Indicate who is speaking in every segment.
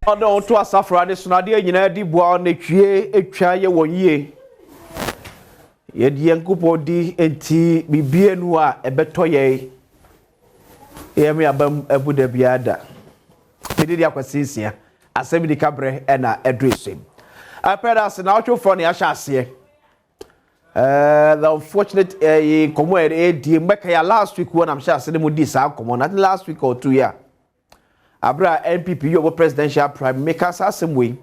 Speaker 1: Odo to asafra de sunade nyina di boa na twie etwa ye wonye ye di enkupo di enti bibie nu a ebeto ye me abam abuda biada me di akwasisia asem di kabre na edresem apedas na otwo for na ahase the unfortunate komo di meka ya last week when am sure say dem di sa komo na last week or 2 year abra NPP your presidential prime makers asem we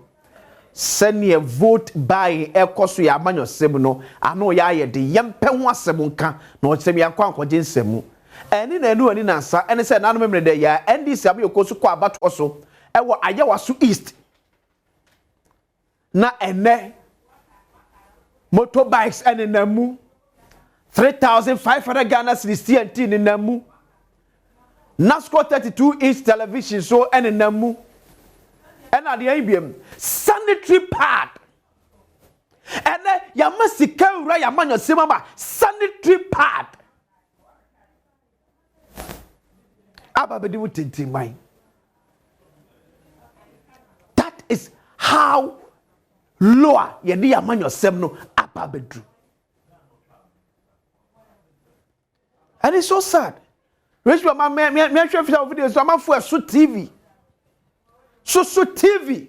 Speaker 1: send a vote by ekoso ya amanyo sem no ano ya ye de yempe ho asem nka na o sem ya kwa ankoje nsemu eni na enu ani na sa eni se nanu memre de ya NDC abi okoso kwa abato so ewo Ayawaso East na ene motorbikes ene namu 3,500 Ghana cedis TNT ni namu NASCO 32-inch television so ene namu ena de IBM sanitary pad ene yamasika ura yamanyo simama sanitary pad ababedi wutinti mai. That is how lower yedi yamanyo semno ababedru. And it's so sad. Rich mama me share videos so for so TV. So TV.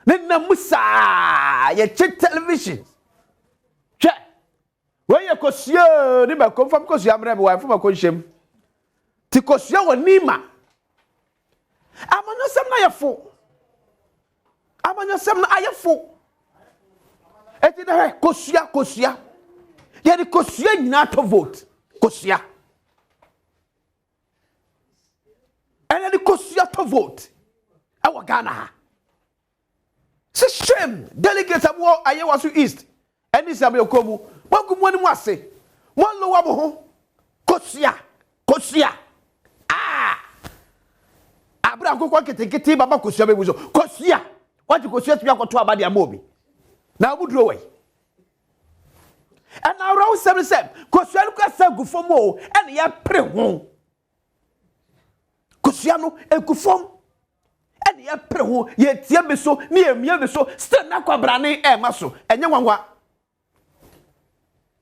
Speaker 1: Na musa ye check television. Che. When you kosio ni ba confirm kosio amre be wife ma konshem. Ti kosio wonima. Amanyo sem na yefo. Amanyo sem na ayefo. Eti na kosio. Ye di kosio nyina to vote. Kosio. And the kosio to vote. Our Ghana. It's a shame. Delegates of war Ayawaso East. And this is a komu. One good one was say. One lower boho. Kosia. Ah. Abra go kwake tekete baba kosia be buzo. Kosia. What you kosia to yakoto abadi amobi. Na budro way. And now round 77. Kosia look at sa gufomo and ya pre ho. Kosia no e gufom. And ye pre ho ye tie be so ne emie be so still na kwabrane e maso enye wanwa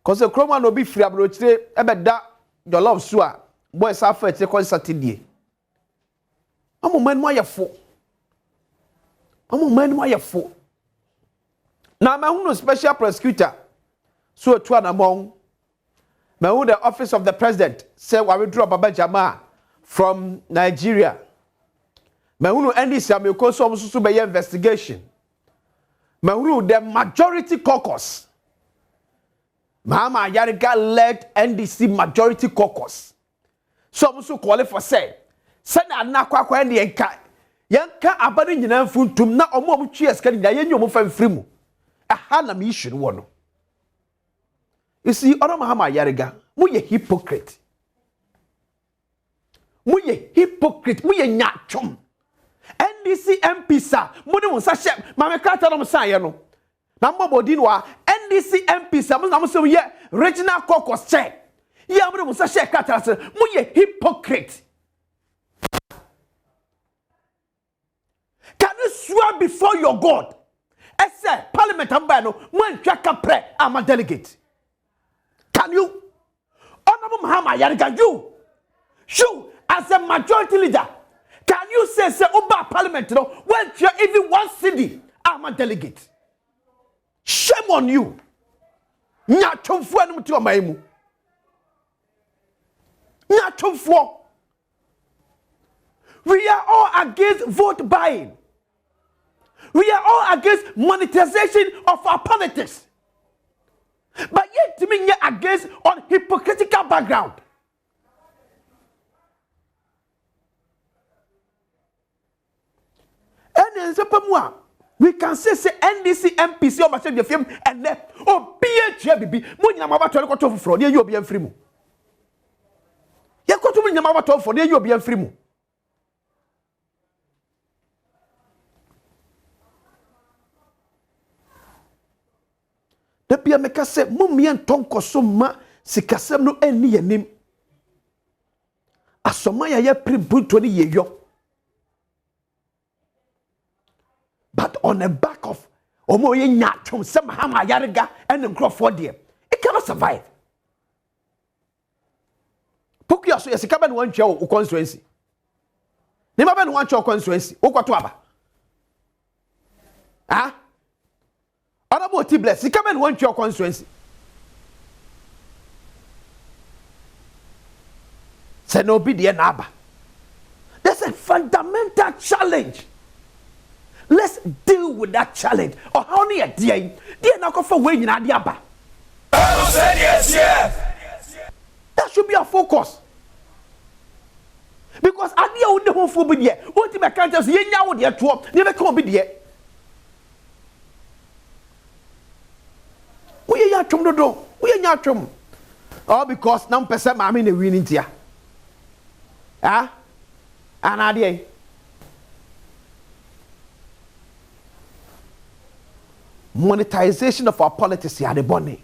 Speaker 1: cause kroma no bi free abrochire e be da your love so a boy safa e concert die amomanu ayefo na ma hu special prosecutor so to anamon ma hu the office of the president say we withdraw Baba Jama from Nigeria. Mahunu NDC ameko so mususu be investigation. Mahunu the majority caucus. Mahama Ayariga led NDC majority caucus. So musu call for say na anakwa ndi yenka abani nyina mfuntum na omo mtwe eska nyina yenyo mo famfiri mu. Aha na me issue no no. You see, Adom Mahama Ayariga, mu ye hypocrite. Mu ye nyachom. NDC MP sa mudi wonsa she mame krata no msan ye no na mbobodi no NDC MP sa mo na mo so ye regional caucus che ye mudi wonsa she krata se mo ye hypocrite. Can you swear before your God say parliament amba no mo ntwa kapre am delegate? Can you? Honorable Mahama Ayariga, you as a majority leader, can you say Oba Parliament no when you're even one city I'm a delegate? Shame on you. Nyachomfo anu ti omaimu. Nyachomfo. We are all against vote buying. We are all against monetization of our politics. But yet to me against on hypocritical background. We can say NDC MPC or myself the film and then PH bibi mo nyama ba to ko fufro ne obi amfiri mu ye ko to mo nyama ba to fufro ne obi amfiri mu da bia me ka se mo mien tonko so ma sikasem no eni yanim asoma ya pre bunto ne yeyo But on the back of Omo ye nyatum some hama yariga and the crop for dear, it cannot survive. Pokia so yes, come one show constituency. Never been one show constituency, Okwatuaba. Ah? Honorable Tibless, he come one show constituency. Say no be the naba. That's a fundamental challenge. Let's deal with that challenge. Or how near dear not go for way in Adiaba. That should be our focus. Because Adia would never for be there. What if I can't just yen now with your twop, never come be there. We are chum do. We are not chum. All because now person I'm in the winning here. Ah? And Adia. Monetization of our politics here, the bonnet.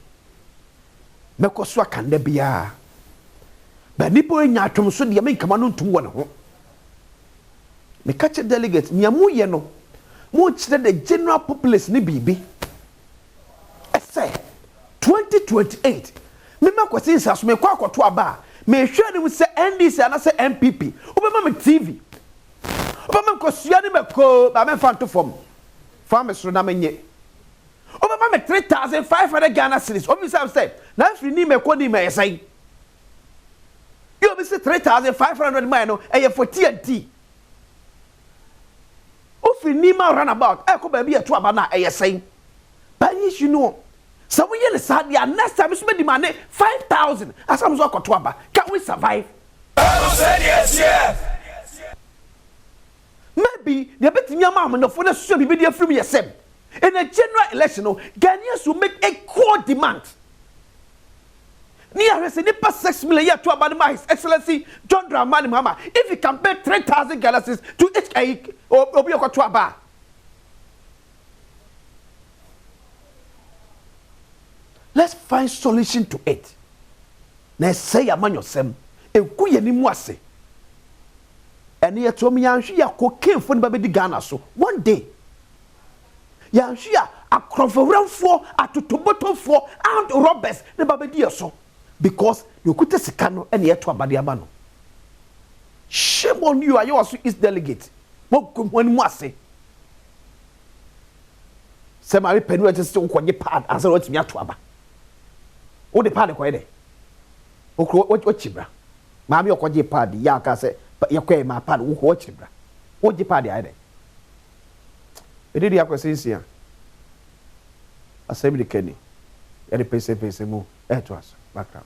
Speaker 1: Mekoswa can there be a. But Nipo in Yatum so the main command to one. Me catch a delegate, Niamu Yeno. Much that the general populace ni bibi. I say 2028. Me make what is as me kwa to aba. Me sure they will say NDC and I say MPP. Obama me TV. Obama ko suani me ko ba me fan to form. Farm so na menye. Obama me 3,500 Ghana cedis. Obviously say na if ni me ko ni me say. You be say 3,500 man no e for TNT. Ofi ni ma run about e ko ba bi e to aba na e say. But you know so we yell sad ya next time we demand 5,000 as I'm so to aba. Can we survive? Maybe the bit your mom no for the so be there from Asem. In a general election, Ghanaians will make a core demand. Near a nipa 6 million to about His Excellency John Dramani Mama. If he can pay 3,000 galaxies to each or be a bar. Let's find solution to it. Let's say a man yourself. A kuya ni mwase. And yet to me, I'm sure cocaine for the baby Ghana. So one day. Yanshia a crown for a to bottom for and robbers the baby so because you could take Sikano and yet to Abadiabano. Shame on you, Ayawaso is delegate. What could one more say? Somebody penalty still quite a pad as a what's me to Abba. Oh, the pad quite. What chibra? Mammy or quite pad, Yaka say, but you quay my pad, who watch chibra. What the party I it did the acquisition. Asem the Kenny. Any pese mu. To us. Background.